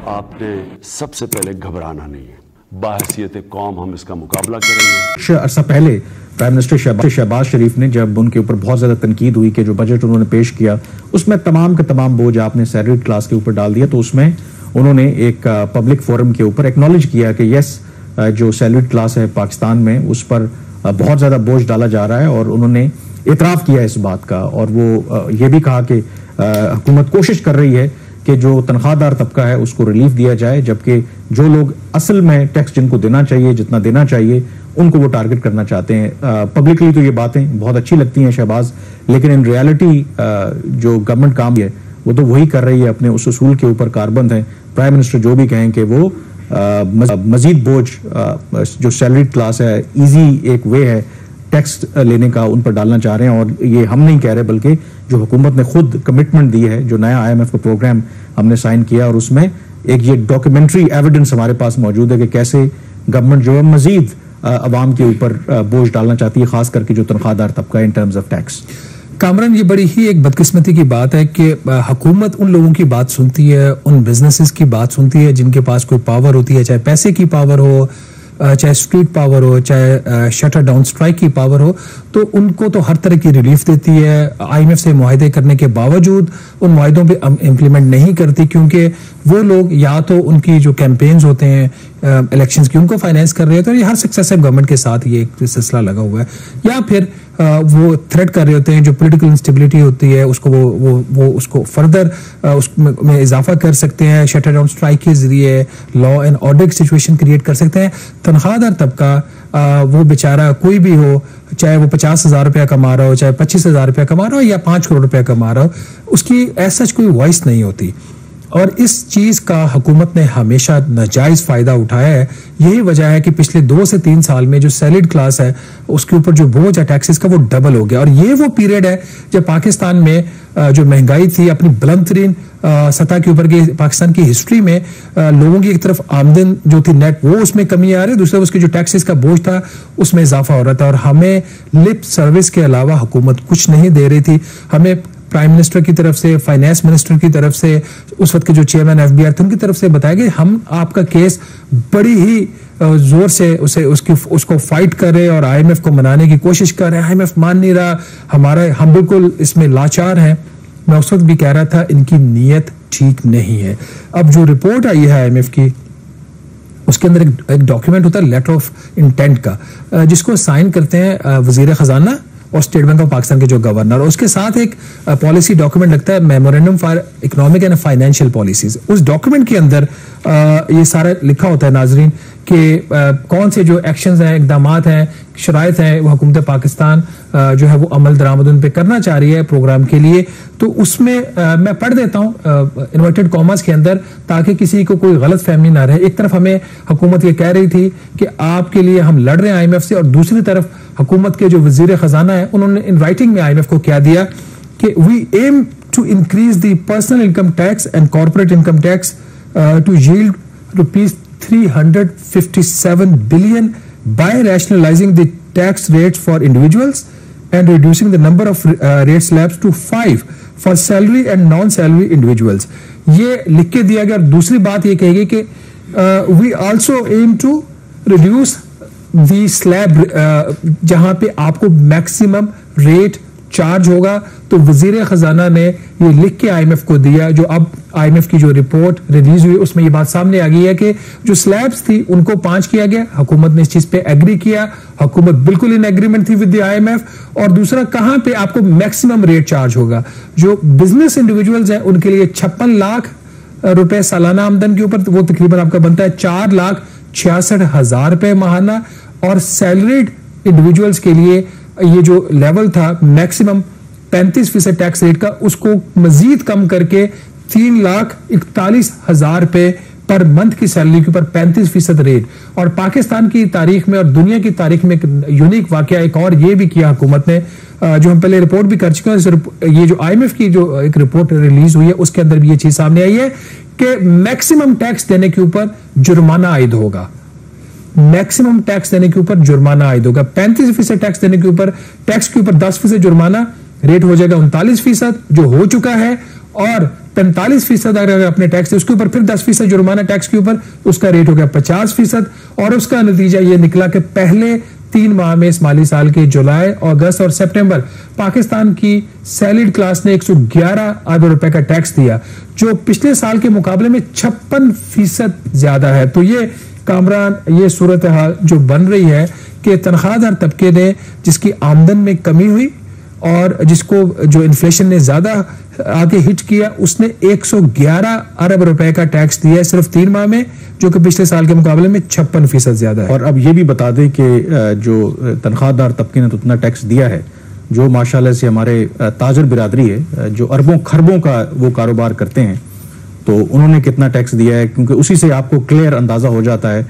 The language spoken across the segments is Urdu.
آپ نے سب سے پہلے گھبرانا نہیں ہے. باحثیت قوم ہم اس کا مقابلہ کریں گے. عرصہ پہلے پرائم منسٹر شہباز شریف نے جب ان کے اوپر بہت زیادہ تنقید ہوئی کہ جو بجٹ انہوں نے پیش کیا اس میں تمام کا تمام بوجھ آپ نے سیلریڈ کلاس کے اوپر ڈال دیا, تو اس میں انہوں نے ایک پبلک فورم کے اوپر ایکنالج کیا کہ یس جو سیلریڈ کلاس ہے پاکستان میں اس پر بہت زیادہ بوجھ ڈالا جا رہا ہے, اور انہوں نے اعتراف کیا اس بات کا, اور وہ یہ بھی کہا کہ حکومت کوشش کر رہی ہے کہ جو تنخواہ دار طبقہ ہے اس کو ریلیف دیا جائے, جبکہ جو لوگ اصل میں ٹیکس جن کو دینا چاہیے جتنا دینا چاہیے ان کو وہ ٹارگٹ کرنا چاہتے ہیں. پبلکلی تو یہ باتیں بہت اچھی لگتی ہیں شہباز, لیکن ان ریالٹی جو گورنمنٹ کام ہے وہ تو وہی کر رہی ہے, اپنے اس اصول کے اوپر کاربند ہے. پرائم منسٹر جو بھی کہیں کہ وہ مزید بوجھ جو سیلریڈ کلاس ہے ایزی ایک وے ہے ٹیکس لینے کا ان پر ڈالنا چاہ رہے ہیں, اور یہ ہم نہیں کہہ رہے بلکہ جو حکومت نے خود کمٹمنٹ دی ہے, جو نیا IMF کا پروگرام ہم نے سائن کیا, اور اس میں ایک یہ ڈاکیومنٹری ایویڈنس ہمارے پاس موجود ہے کہ کیسے گورنمنٹ جو ہے مزید عوام کے اوپر بوجھ ڈالنا چاہتی ہے, خاص کر کے جو تنخواہ دار طبقہ in terms of tax. Kamran, یہ بڑی ہی ایک بدقسمتی کی بات ہے کہ حکومت ان لوگوں کی بات سنتی ہے, ان بزنسز کی بات سنتی ہے جن کے پاس کوئی پاور ہوتی ہے, چاہے پیسے کی پاور ہو, چاہے اسٹریٹ پاور ہو, چاہے شٹر ڈاؤن سٹرائک کی پاور ہو, تو ان کو تو ہر طرح کی ریلیف دیتی ہے. IMF سے معاہدے کرنے کے باوجود ان معاہدوں پہ امپلیمنٹ نہیں کرتی, کیونکہ وہ لوگ یا تو ان کی جو کیمپینز ہوتے ہیں الیکشنز کی ان کو فائنینس کر رہے ہوتے ہیں, اور یہ ہر سکسیسو گورنمنٹ کے ساتھ یہ ایک سلسلہ لگا ہوا ہے, یا پھر وہ تھریٹ کر رہے ہوتے ہیں جو پولیٹیکل انسٹیبلٹی ہوتی ہے اس کو وہ اس کو فردر اس میں اضافہ کر سکتے ہیں, شٹر ڈاؤن سٹرائک کے ذریعے لا اینڈ آرڈر کی سچویشن کریٹ کر سکتے ہیں. تنخواہ دار طبقہ وہ بیچارہ کوئی بھی ہو, چاہے وہ 50,000 روپیہ کما رہا ہو, چاہے 25,000 روپیہ کما رہا ہو, یا 5 کروڑ روپیہ کما رہا ہو, اس کی ایسا کوئی وائس نہیں ہوتی, اور اس چیز کا حکومت نے ہمیشہ ناجائز فائدہ اٹھایا ہے. یہی وجہ ہے کہ پچھلے 2 سے 3 سال میں جو سیلریڈ کلاس ہے اس کے اوپر جو بوجھ ہے ٹیکسز کا وہ ڈبل ہو گیا, اور یہ وہ پیریڈ ہے جب پاکستان میں جو مہنگائی تھی اپنی بلند ترین سطح کے اوپر, پاکستان کی ہسٹری میں لوگوں کی ایک طرف آمدن جو تھی نیٹ وہ اس میں کمی آ رہی ہے, دوسرا اس کے جو ٹیکسز کا بوجھ تھا اس میں اضافہ ہو رہا تھا, اور ہمیں لپ سروس کے علاوہ حکومت کچھ نہیں دے رہی تھی. ہمیں پرائم منسٹر کی طرف سے, فائنانس منسٹر کی طرف سے, اس وقت کے جو چیئرمین FBI تھے ان کی طرف سے بتایا کہ ہم آپ کا کیس بڑی ہی زور سے اس کو فائٹ کر رہے اور IMF کو منانے کی کوشش کر رہے ہیں. IMF مان نہیں رہا, ہم بالکل اس میں لاچار ہیں. میں اس وقت بھی کہہ رہا تھا ان کی نیت ٹھیک نہیں ہے. اب جو رپورٹ آئی ہے IMF کی اس کے اندر ایک ڈاکیومنٹ ہوتا ہے لیٹر آف انٹینٹ کا, جس کو سائن کرتے ہیں وزیر خزانہ اور اسٹیٹ بینک آف پاکستان کے جو گورنر, اور اس کے ساتھ ایک پالیسی ڈاکیومنٹ لگتا ہے memorandum for economic and financial policies. اس ڈاکیومنٹ کے اندر یہ سارا لکھا ہوتا ہے ناظرین کہ کون سے جو ایکشنز ہیں, اقدامات ہیں, شرائط ہیں وہ حکومت پاکستان جو ہے وہ عمل درآمد ان پہ کرنا چاہ رہی ہے پروگرام کے لیے. تو اس میں میں پڑھ دیتا ہوں انورٹڈ کاماز کے اندر تاکہ کسی کو کوئی غلط فہمی نہ رہے. ایک طرف ہمیں حکومت یہ کہہ رہی تھی کہ آپ کے لیے ہم لڑ رہے ہیں IMF سے, اور دوسری طرف حکومت کے جو وزیر خزانہ ہیں انہوں نے ان رائٹنگ میں IMF کو کیا دیا کہ we aim to increase the personal income tax and corporate income tax to yield ₹357 billion by rationalizing the tax rates for individuals and reducing the number of rate slabs to 5 for salary and non-salary individuals. یہ لکھ کے دیا گیا. اور دوسری بات یہ کہے گی کہ we also aim to reduce the slab جہاں پہ آپ کو میکسیمم ریٹ چارج ہوگا. تو وزیر خزانہ نے یہ لکھ کے IMF کو دیا, جو اب IMF کی جو رپورٹ ریلیز ہوئی اس میں یہ بات سامنے آ گئی ہے کہ جو سلیبز تھی ان کو 5 کیا گیا. حکومت نے اس چیز پہ ایگری کیا, حکومت بالکل ان ایگریمنٹ تھی ود دی IMF. اور دوسرا کہاں پہ آپ کو میکسیمم ریٹ چارج ہوگا. جو بزنس انڈیویجولز ہیں ان کے لیے 56 لاکھ روپے سالانہ آمدن کے اوپر وہ تقریباً آپ کا بنتا ہے 4,66,000 روپے ماہانہ, اور سیلریڈ انڈیویجولز کے لیے یہ جو لیول تھا میکسیمم 35% ٹیکس ریٹ کا اس کو مزید کم کر کے 3,41,000 روپے پر منتھ کی سیلری کے اوپر 35% ریٹ. اور پاکستان کی تاریخ میں اور دنیا کی تاریخ میں ایک یونیک واقعہ ایک اور یہ بھی کیا حکومت نے, جو ہم پہلے رپورٹ بھی کر چکے ہیں. یہ جو IMF کی جو ایک رپورٹ ریلیز ہوئی ہے اس کے اندر بھی یہ چیز سامنے آئی ہے کہ میکسیمم ٹیکس دینے کے اوپر جرمانہ عائد ہوگا. میکسیمم ٹیکس دینے کے اوپر جرمانہ عائد ہوگا. 35% ٹیکس دینے کے اوپر, ٹیکس کے اوپر 10% جرمانہ, ریٹ ہو جائے گا 39% جو ہو چکا ہے, اور 45% اگر اپنے ٹیکس اس کے اوپر پھر 10% جرمانہ ٹیکس کے اوپر، اس کا ریٹ ہو گیا 50%. اور اس کا نتیجہ یہ نکلا کہ پہلے 3 ماہ میں اس مالی سال کے جولائی، اگست اور سپٹمبر پاکستان کی سیلڈ کلاس نے 111 ارب روپے کا ٹیکس دیا، جو پچھلے سال کے مقابلے میں 56% زیادہ ہے. تو یہ کامران یہ صورتحال جو بن رہی ہے کہ تنخواہ دار طبقے نے جس کی آمدن میں کمی ہوئی اور جس کو جو انفلیشن نے زیادہ آگے ہٹ کیا، اس نے 111 ارب روپے کا ٹیکس دیا ہے صرف 3 ماہ میں، جو کہ پچھلے سال کے مقابلے میں 56% زیادہ ہے. اور اب یہ بھی بتا دیں کہ جو تنخواہ دار طبقے نے تو اتنا ٹیکس دیا ہے، جو ماشاءاللہ سے ہمارے تاجر برادری ہے جو اربوں خربوں کا وہ کاروبار کرتے ہیں، تو انہوں نے کتنا ٹیکس دیا ہے، کیونکہ اسی سے آپ کو کلیئر اندازہ ہو جاتا ہے.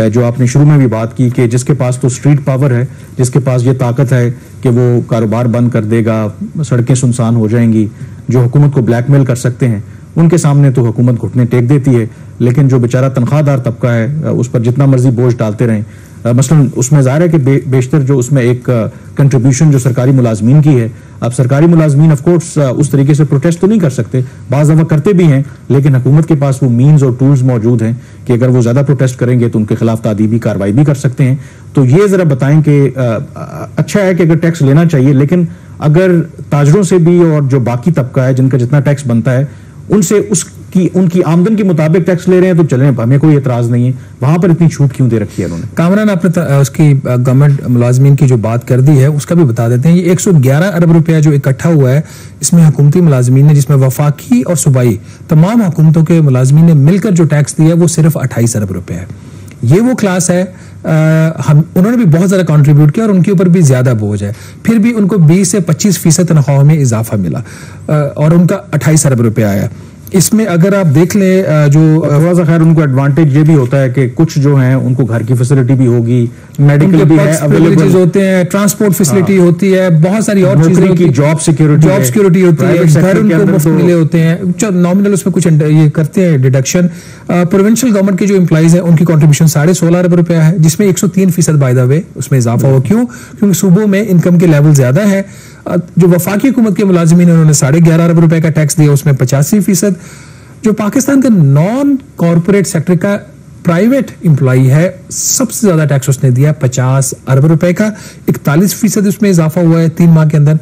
جو آپ نے شروع میں بھی بات کی کہ جس کے پاس تو اسٹریٹ پاور ہے، جس کے پاس یہ طاقت ہے کہ وہ کاروبار بند کر دے گا، سڑکیں سنسان ہو جائیں گی، جو حکومت کو بلیک میل کر سکتے ہیں، ان کے سامنے تو حکومت گھٹنے ٹیک دیتی ہے. لیکن جو بیچارہ تنخواہ دار طبقہ ہے اس پر جتنا مرضی بوجھ ڈالتے رہیں. مثلا اس میں ظاہر ہے کہ بیشتر جو اس میں ایک کنٹریبیوشن جو سرکاری ملازمین کی ہے، اب سرکاری ملازمین آف کورس اس طریقے سے پروٹیسٹ تو نہیں کر سکتے، بعض دفعہ کرتے بھی ہیں، لیکن حکومت کے پاس وہ مینز اور ٹولز موجود ہیں کہ اگر وہ زیادہ پروٹیسٹ کریں گے تو ان کے خلاف تعدیبی کارروائی بھی کر سکتے ہیں. تو یہ ذرا بتائیں کہ اچھا ہے کہ اگر ٹیکس لینا چاہیے، لیکن اگر تاجروں سے بھی اور جو باقی طبقہ ہے جن کا جتنا ٹیکس بنتا ہے ان سے ان کی آمدن کے مطابق ٹیکس لے رہے ہیں تو چلیں، ہمیں کوئی اعتراض نہیں ہے. وہاں پر اتنی چھوٹ کیوں دے رکھی ہے انہوں نے؟ کامران آپ نے اس کی گورنمنٹ ملازمین کی جو بات کر دی ہے اس کا بھی بتا دیتے ہیں. یہ 111 ارب روپیہ جو اکٹھا ہوا ہے، اس میں حکومتی ملازمین نے، جس میں وفاقی اور صوبائی تمام حکومتوں کے ملازمین نے مل کر جو ٹیکس دیا ہے وہ صرف 28 ارب روپے ہے. یہ وہ کلاس ہے، انہوں نے بھی بہت زیادہ کنٹریبیوٹ کیا اور ان کے اوپر بھی زیادہ بوجھ ہے، پھر بھی ان کو 20 سے 25% تنخواہوں میں اضافہ ملا اور ان کا 28 ارب روپے آیا. اس میں اگر آپ دیکھ لیں جو تھوڑا سا خیر ان کو ایڈوانٹیج یہ بھی ہوتا ہے کہ کچھ جو ہیں ان کو گھر کی فیسلٹی بھی ہوگی، میڈیکل بھی ہے اویلیبل ہوتے ہیں، ٹرانسپورٹ فیسلٹی ہوتی ہے، بہت ساری اور چیزیں کی، جاب سیکورٹی ہوتی ہے، گھر ان کو مفت ملے ہوتے ہیں، نامنل اس میں کچھ یہ کرتے ہیں ڈیڈکشن. پروونشل گورنمنٹ کے جو امپلائیز ہیں ان کی کنٹریبیوشن 16.5 ارب روپیہ ہے، جس میں 103% بائی دا وے اس میں اضافہ ہوا. کیوں؟ کیونکہ صوبوں میں انکم کے لیول زیادہ ہے. جو وفاقی حکومت کے ملازمین ہیں انہوں نے 11.5 ارب روپے کا ٹیکس دیا، اس میں 85%. جو پاکستان کا نان کارپوریٹ سیکٹر کا پرائیویٹ امپلائی ہے، سب سے زیادہ ٹیکس اس نے دیا 50 ارب روپے کا، 41% اس میں اضافہ ہوا ہے 3 ماہ کے اندر.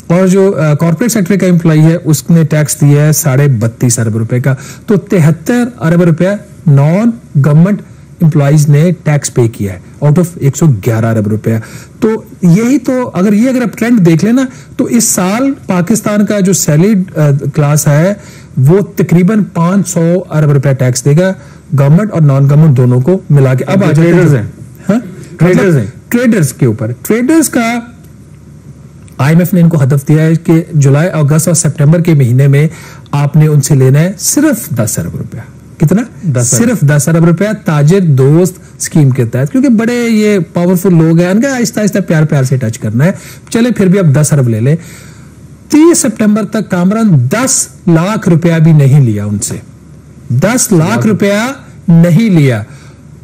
اور جو کارپوریٹ سیکٹر کا امپلائی ہے اس نے ٹیکس دیا ہے 32.5 ارب روپے کا. تو 73 ارب روپیہ نان گورنمنٹ امپلائیز نے ٹیکس پے کیا ہے آؤٹ آف 111 ارب روپیہ. تو یہی تو اگر آپ ٹرینڈ دیکھ لینا تو اس سال پاکستان کا جو سیلڈ کلاس ہے وہ تقریباً 500 ارب روپیہ ٹیکس دے گا، گورنمنٹ اور نان گورنمنٹ دونوں کو ملا کے. اب ٹریڈرز کے اوپر، ٹریڈرز کا IMF نے ان کو ہدف دیا ہے کہ جولائی، اگست اور سپٹمبر کے مہینے میں آپ نے ان سے لینا ہے صرف 10 ارب روپیہ. کتنا؟ صرف 10 ارب روپیہ تاجر دوست اسکیم کے تحت، کیونکہ بڑے یہ پاورفل لوگ ہیں، ان کا آہستہ آہستہ پیار سے ٹچ کرنا ہے. چلے پھر بھی اب 10 ارب لے لیں. 30 سپٹمبر تک کامران 10 لاکھ روپیہ بھی نہیں لیا ان سے، 10 لاکھ روپیہ نہیں لیا،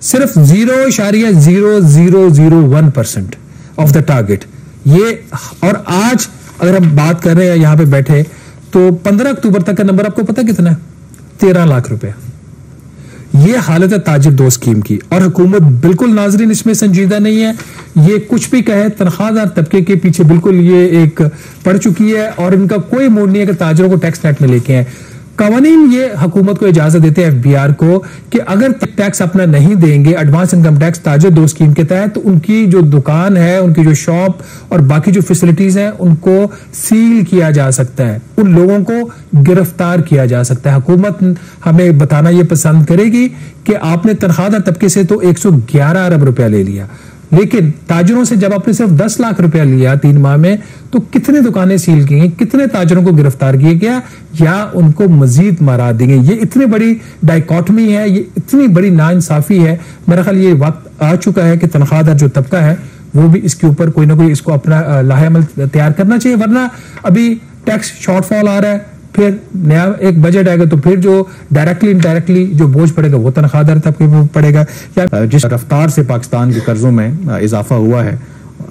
صرف 0.0001% آف دا ٹارگیٹ. یہ اور آج اگر ہم بات کر رہے ہیں یہاں پہ بیٹھے تو 15 اکتوبر تک کا نمبر آپ کو پتا کتنا ہے؟ 13 لاکھ روپیہ. یہ حالت ہے تاجر دو اسکیم کی، اور حکومت بالکل ناظرین اس میں سنجیدہ نہیں ہے. یہ کچھ بھی کہے، تنخواہ دار طبقے کے پیچھے بالکل یہ ایک پڑ چکی ہے اور ان کا کوئی موڈ نہیں ہے کہ تاجروں کو ٹیکس نیٹ میں لے کے آئیں. قوانین یہ حکومت کو اجازت دیتے ہیں FBR کو کہ اگر ٹیکس اپنا نہیں دیں گے، ایڈوانس انکم ٹیکس تاجر دو اسکیم کے تحت، تو ان کی جو دکان ہے، ان کی جو شاپ اور باقی جو فیسلٹیز ہیں ان کو سیل کیا جا سکتا ہے، ان لوگوں کو گرفتار کیا جا سکتا ہے. حکومت ہمیں بتانا یہ پسند کرے گی کہ آپ نے تنخواہ دار طبقے سے تو 111 ارب روپیہ لے لیا، لیکن تاجروں سے جب آپ نے صرف 10 لاکھ روپیہ لیا 3 ماہ میں، تو کتنے دکانیں سیل کی گئی، کتنے تاجروں کو گرفتار کیا گیا یا ان کو مزید مارا دی گئی. یہ اتنی بڑی ڈائیکاٹمی ہے، یہ اتنی بڑی ناانصافی ہے. میرا خیال یہ وقت آ چکا ہے کہ تنخواہ دار جو طبقہ ہے وہ بھی اس کے اوپر کوئی نہ کوئی اس کو اپنا لاہ عمل تیار کرنا چاہیے، ورنہ ابھی ٹیکس شارٹ فال آ رہا ہے، پھر نیا ایک بجٹ آئے گا تو پھر جو ڈائریکٹلی انڈائریکٹلی جو بوجھ پڑے گا وہ تنخواہ دار طبقے پر پڑے گا. جس رفتار سے پاکستان کے قرضوں میں اضافہ ہوا ہے،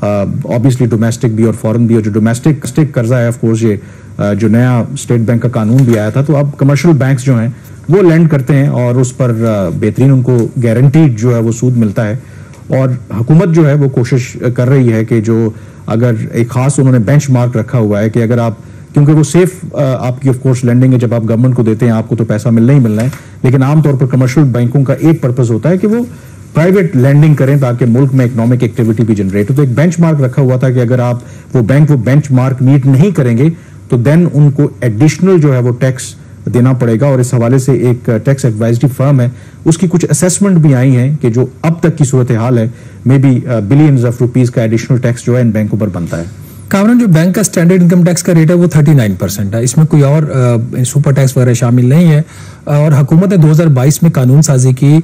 obviously ڈومیسٹک بھی اور فورن بھی، اور جو ڈومیسٹک قرضہ ہے آف کورس یہ جو نیا اسٹیٹ بینک کا قانون بھی آیا تھا, تو اب کمرشل بینکس جو ہیں وہ لینڈ کرتے ہیں اور اس پر بہترین ان کو گارنٹیڈ جو ہے وہ سود ملتا ہے. اور حکومت جو ہے وہ کوشش کر رہی ہے کہ جو اگر ایک خاص انہوں نے بینچ مارک رکھا ہوا ہے کہ اگر آپ, کیونکہ وہ سیف آپ کی آف کورس لینڈنگ ہے, جب آپ گورنمنٹ کو دیتے ہیں آپ کو تو پیسہ ملنا ہی ملنا ہے, لیکن عام طور پر کمرشل بینکوں کا ایک پرپز ہوتا ہے کہ وہ پرائیویٹ لینڈنگ کریں تاکہ ملک میں اکنامک ایکٹیویٹی بھی جنریٹ ہو. تو ایک بینچ مارک رکھا ہوا تھا کہ اگر آپ وہ بینچ مارک میٹ نہیں کریں گے تو دین ان کو ایڈیشنل جو ہے وہ ٹیکس دینا پڑے گا. اور اس حوالے سے ایک ٹیکس ایڈوائزری فرم ہے, اس کی کچھ اسیسمنٹ بھی آئی ہیں کہ جو اب تک کی صورتحال ہے maybe billions of rupees کا ایڈیشنل ٹیکس جو ہے ان بینکوں پر بنتا ہے. کامران, جو بینک کا اسٹینڈرڈ انکم ٹیکس کا ریٹ ہے وہ 39% ہے, اس میں کوئی اور سپر ٹیکس وغیرہ شامل نہیں ہے. اور حکومت نے 2022 میں قانون سازی کی,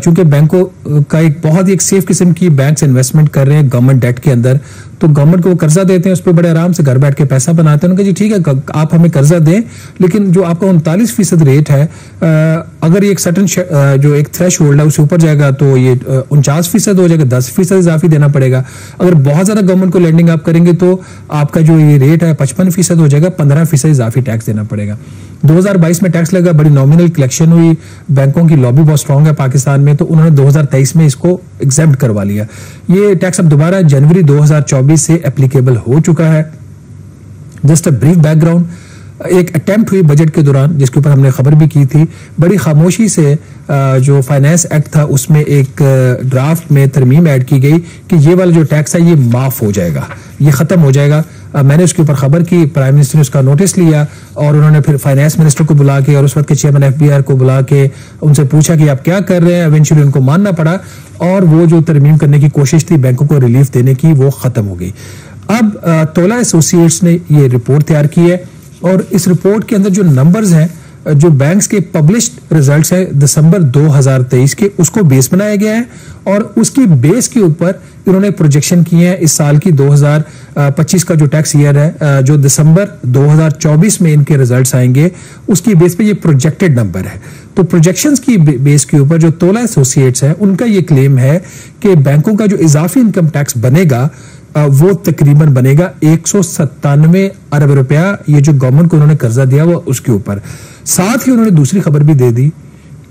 چونکہ بینکوں کا ایک بہت ہی ایک سیف قسم کی بینکس انویسٹمنٹ کر رہے ہیں گورنمنٹ ڈیٹ کے اندر, تو گورنمنٹ کو وہ قرضہ دیتے ہیں, اس پہ بڑے آرام سے گھر بیٹھ کے پیسہ بناتے ہیں. انہوں نے کہا جی ٹھیک ہے آپ ہمیں قرضہ دیں, لیکن جو آپ کا 39% ریٹ ہے, اگر یہ ایک سرٹن جو ایک تھریش ہولڈ ہے اس سے اوپر جائے گا تو یہ 49% ہو جائے گا, 10% اضافی دینا پڑے گا. اگر بہت زیادہ گورنمنٹ کو لینڈنگ آپ کریں گے تو آپ کا جو یہ ریٹ ہے 55% ہو جائے گا, 15% اضافی ٹیکس دینا پڑے گا. 2022 میں ٹیکس لگا, بڑی نامنل کلیکشن ہوئی, بینکوں کی لابی بہت اسٹرانگ ہے پاکستان میں, تو انہوں نے 2023 میں اس کو ایگزیمپٹ کروا لیا. یہ ٹیکس اب دوبارہ جنوری 2024 سے اپلیکیبل ہو چکا ہے. Just a brief back ground, ایک اٹیمپٹ ہوئی بجٹ کے دوران جس کے اوپر ہم نے خبر بھی کی تھی, بڑی خاموشی سے جو فائنانس ایکٹ تھا اس میں ایک ڈرافٹ میں ترمیم ایڈ کی گئی کہ یہ والا جو ٹیکس ہے یہ معاف ہو جائے گا, یہ ختم ہو جائے گا. میں نے اس کے اوپر خبر کی, پرائم منسٹر نے اس کا نوٹس لیا اور انہوں نے پھر فائنانس منسٹر کو بلا کے اور اس وقت کے چیئرمین ایف بی آر کو بلا کے ان سے پوچھا کہ آپ کیا کر رہے ہیں. ایونچولی ان کو ماننا پڑا اور وہ جو ترمیم کرنے کی کوشش تھی بینکوں کو ریلیف دینے کی وہ ختم ہو گئی. اب تولا ایسوسیٹس نے یہ رپورٹ تیار کی ہے اور اس رپورٹ کے اندر جو نمبرز ہیں, جو بینکس کے پبلشڈ ریزلٹس ہیں دسمبر 2023 کے, اس کو بیس بنایا گیا ہے اور اس کی بیس کے اوپر انہوں نے پروجیکشن کی ہے اس سال کی 2025 کا جو ٹیکس ایئر ہے, جو دسمبر 2024 میں ان کے ریزلٹس آئیں گے, اس کی بیس پہ یہ پروجیکٹڈ نمبر ہے. تو پروجیکشنز کی بیس کے اوپر جو تولا ایسوسیٹس ہے ان کا یہ کلیم ہے کہ بینکوں کا جو اضافی انکم ٹیکس بنے گا وہ تقریباً بنے گا 197 ارب روپیہ, یہ جو گورنمنٹ کو انہوں نے قرضہ دیا وہ اس کے اوپر. ساتھ ہی انہوں نے دوسری خبر بھی دے دی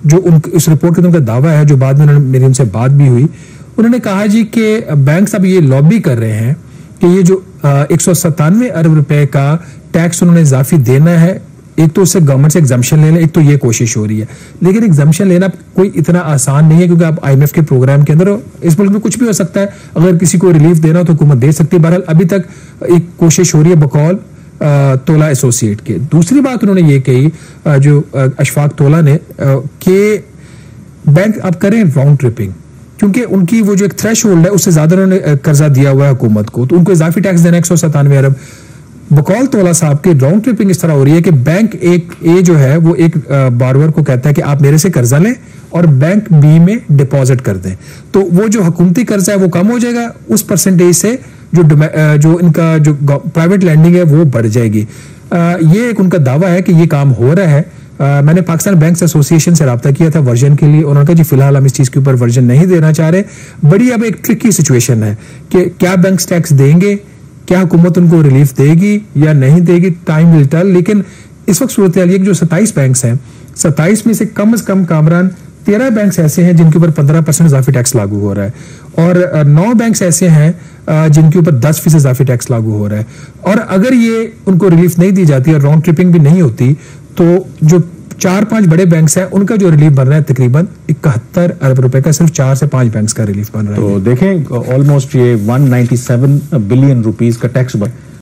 جو اس رپورٹ کے ان کا دعویٰ ہے, جو بعد میں میری ان سے بات بھی ہوئی. انہوں نے کہا جی کہ بینکس اب یہ لابی کر رہے ہیں کہ یہ جو 197 ارب روپے کا ٹیکس انہوں نے اضافی دینا ہے, ایک تو اس سے گورنمنٹ سے ایگزمپشن لینا, ایک تو یہ کوشش ہو رہی ہے, لیکن ایگزمپشن لینا کوئی اتنا آسان نہیں ہے کیونکہ آپ IMF کے پروگرام کے اندر اس ملک میں کچھ بھی ہو سکتا ہے, اگر کسی کو ریلیف دینا ہو تو حکومت دے سکتی ہے. بہرحال ابھی تک ایک کوشش ہو رہی ہے بقول تولا ایسوسیٹ کے. دوسری بات انہوں نے یہ کہی جو اشفاق تولا نے کہ بینک اب کریں راؤنڈ ٹرپنگ, کیونکہ ان کی وہ جو ایک تھریش ہولڈ ہے اس سے زیادہ انہوں نے قرضہ دیا ہوا ہے حکومت کو, تو ان کو اضافی ٹیکس دینا 197 ارب. بقول تولا صاحب کے راؤنڈ ٹرپنگ اس طرح ہو رہی ہے کہ بینک ایک اے جو ہے وہ ایک بارور کو کہتا ہے کہ آپ میرے سے قرضہ لیں اور بینک بی میں ڈپازٹ کر دیں, تو وہ جو حکومتی قرضہ ہے وہ کم ہو جائے گا, اس پرسنٹیج سے جو ان کا جو پرائیویٹ لینڈنگ ہے وہ بڑھ جائے گی. یہ ایک ان کا دعویٰ ہے کہ یہ کام ہو رہا ہے. میں نے پاکستان بینکس ایسوسیشن سے رابطہ کیا تھا ورژن کے لیے, انہوں نے کہا جی فی الحال ہم اس چیز کے اوپر ورژن نہیں دینا چاہ رہے. بڑی اب ایک ٹرکی سچویشن ہے کہ کیا بینکس ٹیکس دیں گے, کیا حکومت ان کو ریلیف دے گی یا نہیں دے گی, ٹائم ول ٹیل. لیکن اس وقت صورتحال یہ جو 27 بینکس ہیں, 27 میں سے کم از کم کامران 13 بینکس ایسے ہیں جن کے اوپر 15% اضافی ٹیکس لاگو ہو رہا ہے, اور 9 بینکس ایسے ہیں جن کے اوپر 10% اضافی ٹیکس لاگو ہو رہا ہے. اور اگر یہ ان کو ریلیف نہیں دی جاتی اور راؤنڈ ٹرپنگ بھی نہیں ہوتی تو جو 4-5 بڑے بینکس ہیں ان کا جو ریلیف بن رہا ہے تقریباً 71 ارب روپے کا, صرف 4 سے 5 بینکس کا ریلیف بن رہا ہے. تو دیکھیں آلموسٹ یہ 197 بلین روپیز کا ٹیکس